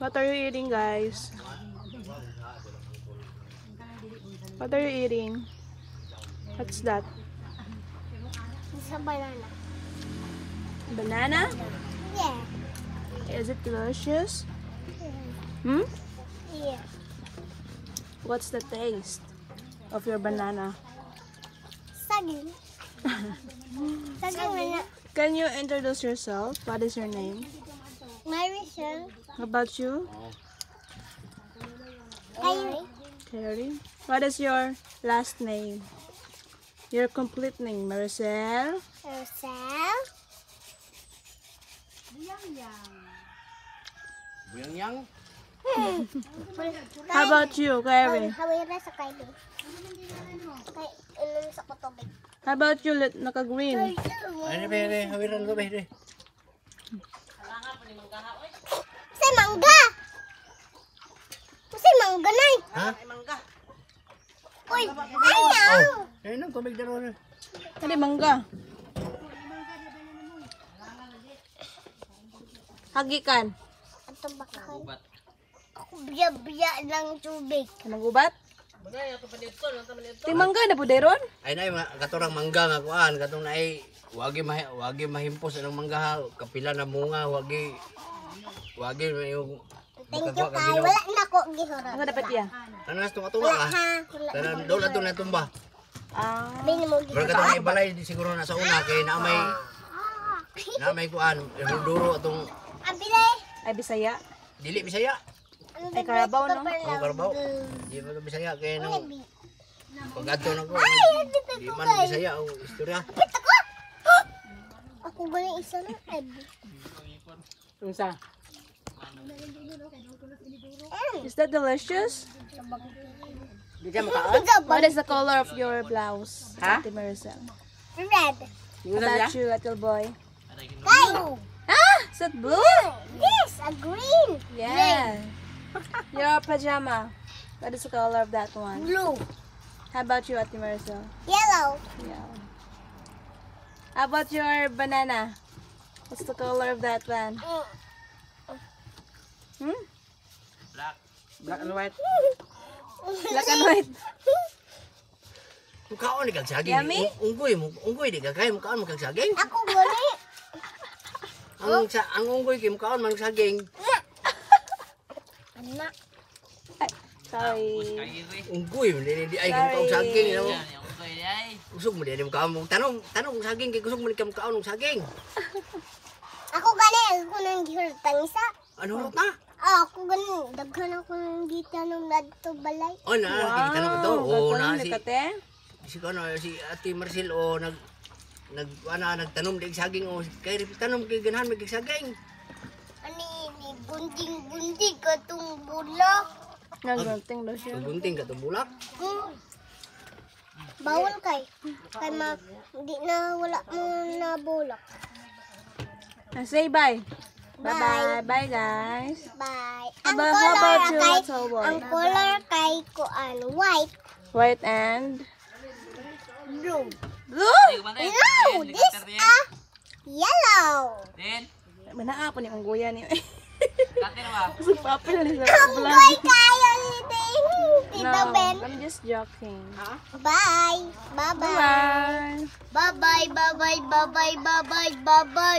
What are you eating, guys? What are you eating? What's that? It's a banana. Banana? Yeah. Is it delicious? Hmm? Yeah. What's the taste of your banana? Saging. Saging. Can you introduce yourself? What is your name? Marisol. How about you? Kylie. Carrie. What is your last name? Your complete name, Maricel? Maricel. Buyang-yang. How about you, Carrie? Hawira sa Kylie. Inom sa kutubig. How about you, naka-green? Ay, be, hawiran ko, be. Say mangga! Say mangga na eh! Ha? Uy! Ayaw! Oh, ayun ang tubig daro na. Hindi, mangga. Hagikan. Ito baka. Ako biya-biya ng tubig. Magubat? Ti mangga na po deron? Ay nay katurang mangga nga kuan, katong naay wagi mahimpos ang mangga, kapila na bunga, wagi yung Thank you kay. Wala na ko gihoro. Ano dapat iya? ano nas tunga ka? Tanan dol ato na tumba. Ah, Bini mo Pero gihoro. katong ibalay di siguro na sa una kay na may kuan, duro atong Abile. ay Bisaya. dili Bisaya. Ay, Carabao, no? Ang Carabao. Di man Bisaya kay nang pag-adto na ko. Di man Bisaya ang istorya. Ako galing isa na. Unsa? Is that delicious? What is the color of your blouse, Ate Maricel? Red. What about you, little boy? Kay. Ah! Is that blue? Yes, a green. Yeah. Your pajama. What is the color of that one? Blue. How about you, Ate Maricel? Yellow. Yeah. How about your banana? What's the color of that one? Hmm? Black and white. Black and white. Mukaon ni kag saging. Yummy? Unggoy di kag kay mukaon kag saging. Ako galing. Ang unggoy kay mukaon man saging. Anak. Ay, sorry. Unggoy di ay mukaon saging. Kusog mo di mukaon. Tanong saging kay kusog mo ni mukaon saging. Ako galing. Ako nang gihoro tangisa. Ano rot na? Ako galing. Daghan ako ng gita ng ladto balay. Oh na, tanong ito. Oh na si Kate. si Ate Maricel o nagtanom dig saging o kay tanom kay ganahan mig saging. Ani ni bunting-bunting katong bulak. Nagunting daw siya. Gunting ka tong bulak. Bawal kay. Kay di na wala mo na bulak. Say bye. Bye. Bye-bye. Bye, guys. Bye. How about you, little boy? Ang color kay kuan white, White and blue. blue. No, this yellow. Manaa pa ni ang guya ni. Kusog papel ni sa Ang vlog. boy kayo ni Tita No, Ben. I'm just joking. Bye. Bye-bye. Bye. Bye-bye. Bye-bye. Bye-bye. Bye-bye. Bye-bye.